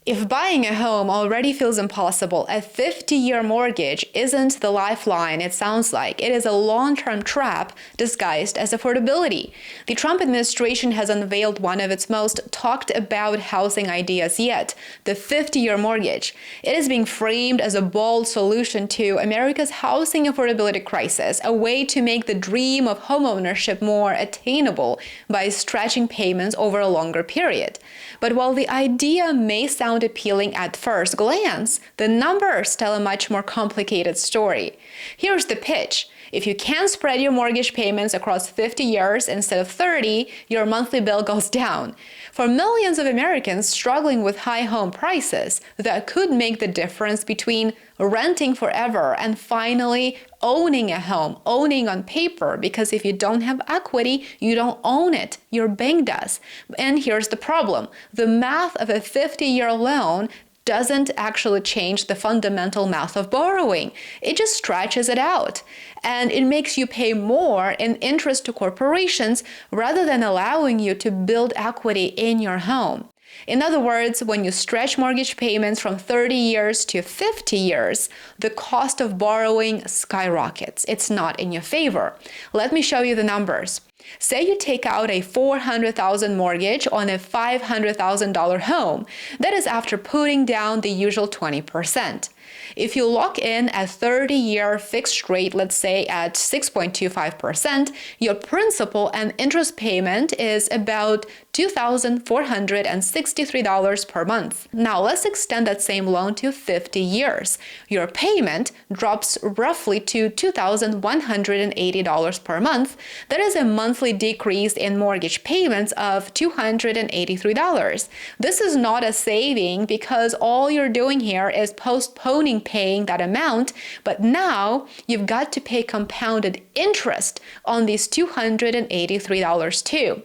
If buying a home already feels impossible, a 50-year mortgage isn't the lifeline it sounds like. It is a long-term trap disguised as affordability. The Trump administration has unveiled one of its most talked about housing ideas yet, the 50-year mortgage. It is being framed as a bold solution to America's housing affordability crisis, a way to make the dream of homeownership more attainable by stretching payments over a longer period. But while the idea may sound appealing at first glance, the numbers tell a much more complicated story. Here's the pitch. If you can spread your mortgage payments across 50 years instead of 30, your monthly bill goes down. For millions of Americans struggling with high home prices, that could make the difference between renting forever and finally owning a home, owning on paper, because if you don't have equity, you don't own it. Your bank does. And here's the problem. The math of a 50-year loan doesn't actually change the fundamental math of borrowing. It just stretches it out. And it makes you pay more in interest to corporations rather than allowing you to build equity in your home. In other words, when you stretch mortgage payments from 30 years to 50 years, the cost of borrowing skyrockets. It's not in your favor. Let me show you the numbers. Say you take out a $400,000 mortgage on a $500,000 home. That is after putting down the usual 20%. If you lock in a 30-year fixed rate, let's say at 6.25%, your principal and interest payment is about $2,463 per month. Now let's extend that same loan to 50 years. Your payment drops roughly to $2,180 per month. That is a monthly decrease in mortgage payments of $283. This is not a saving because all you're doing here is postponing paying that amount, but now you've got to pay compounded interest on these $283 too.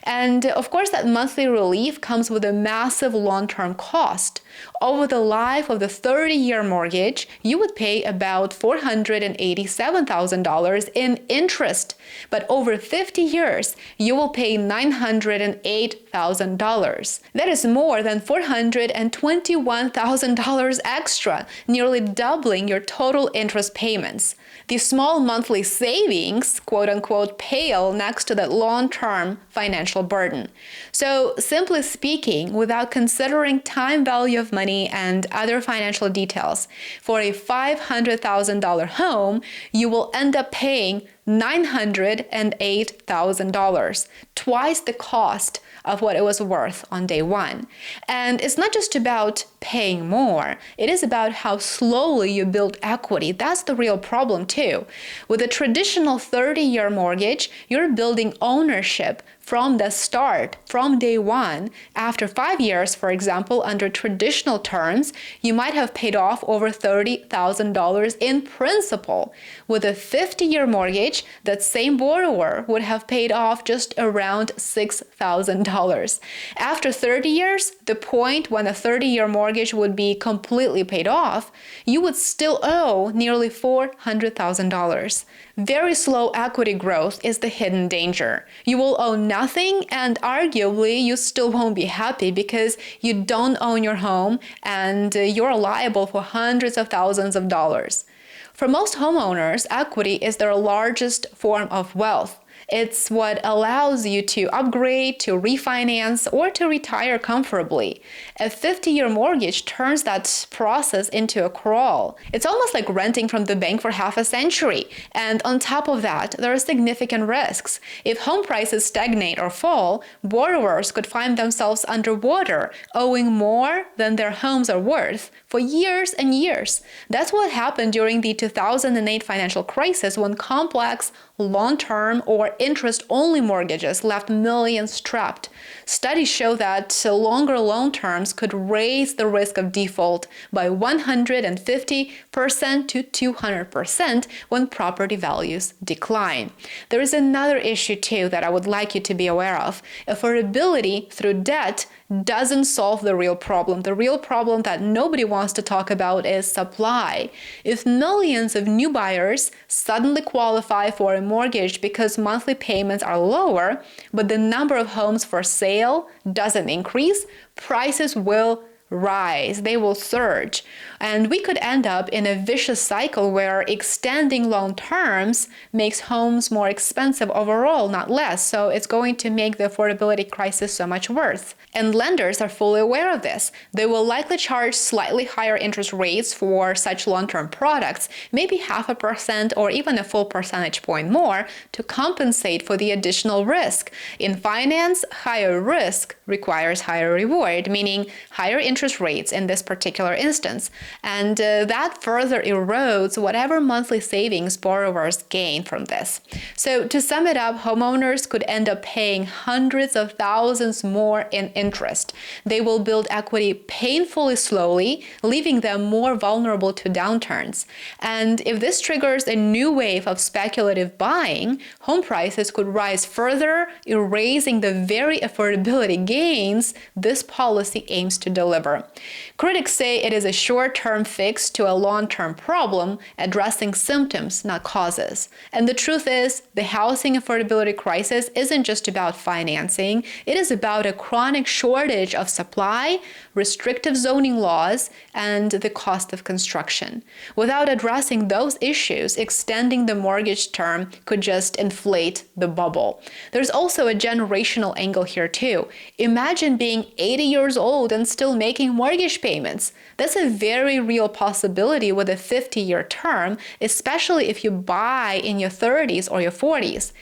And of course, that monthly relief comes with a massive long-term cost. Over the life of the 30-year mortgage, you would pay about $487,000 in interest, but over 50 years, you will pay $908,000. That is more than $421,000 extra, nearly doubling your total interest payments. The small monthly savings, quote-unquote, pale next to that long-term financial burden. So simply speaking, without considering time value of money and other financial details, for a $500,000 home, you will end up paying $908,000, twice the cost of what it was worth on day one. And it's not just about paying more, it is about how slowly you build equity. That's the real problem too. With a traditional 30-year mortgage, you're building ownership from the start, from day one. After 5 years, for example, under traditional terms, you might have paid off over $30,000 in principal. With a 50-year mortgage, that same borrower would have paid off just around $6,000. After 30 years, the point when a 30-year mortgage would be completely paid off, you would still owe nearly $400,000. Very slow equity growth is the hidden danger. You will owe nothing, and arguably you still won't be happy because you don't own your home and you're liable for hundreds of thousands of dollars. For most homeowners, equity is their largest form of wealth. It's what allows you to upgrade, to refinance, or to retire comfortably. A 50-year mortgage turns that process into a crawl. It's almost like renting from the bank for half a century. And on top of that, there are significant risks. If home prices stagnate or fall, borrowers could find themselves underwater, owing more than their homes are worth for years and years. That's what happened during the 2008 financial crisis when complex, long-term or interest-only mortgages left millions trapped. Studies show that longer loan terms could raise the risk of default by 150% to 200% when property values decline. There is another issue too that I would like you to be aware of. Affordability through debt doesn't solve the real problem. The real problem that nobody wants to talk about is supply. If millions of new buyers suddenly qualify for a mortgage because monthly payments are lower, but the number of homes for sale doesn't increase, prices will rise, they will surge. And we could end up in a vicious cycle where extending loan terms makes homes more expensive overall, not less. So it's going to make the affordability crisis so much worse. And lenders are fully aware of this. They will likely charge slightly higher interest rates for such long-term products, maybe 0.5% or even a full percentage point more, to compensate for the additional risk. In finance, higher risk requires higher reward, meaning higher interest rates in this particular instance. And that further erodes whatever monthly savings borrowers gain from this. So to sum it up, homeowners could end up paying hundreds of thousands more in interest. They will build equity painfully slowly, leaving them more vulnerable to downturns. And if this triggers a new wave of speculative buying, home prices could rise further, erasing the very affordability gains this policy aims to deliver. Critics say it is a short-term fix to a long-term problem, addressing symptoms, not causes. And the truth is, the housing affordability crisis isn't just about financing. It is about a chronic shortage of supply, restrictive zoning laws, and the cost of construction. Without addressing those issues, extending the mortgage term could just inflate the bubble. There's also a generational angle here too. Imagine being 80 years old and still making mortgage payments. That's a very real possibility with a 50-year term, especially if you buy in your 30s or your 40s.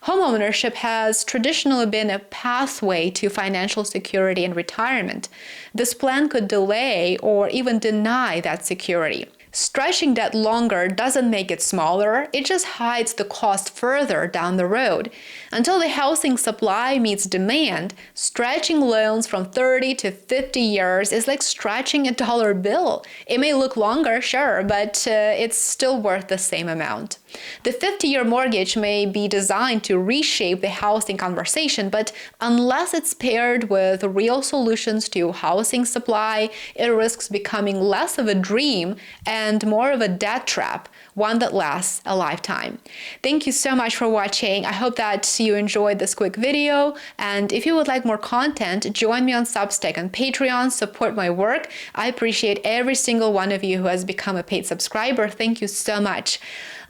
Homeownership has traditionally been a pathway to financial security and retirement. This plan could delay or even deny that security. Stretching debt longer doesn't make it smaller, it just hides the cost further down the road. Until the housing supply meets demand, stretching loans from 30 to 50 years is like stretching a dollar bill. It may look longer, sure, but it's still worth the same amount. The 50-year mortgage may be designed to reshape the housing conversation, but unless it's paired with real solutions to housing supply, it risks becoming less of a dream and more of a debt trap, one that lasts a lifetime. Thank you so much for watching. I hope that you enjoyed this quick video, and if you would like more content, join me on Substack and Patreon, support my work. I appreciate every single one of you who has become a paid subscriber. Thank you so much.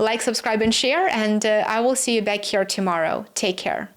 Like, subscribe, and share, and I will see you back here tomorrow. Take care.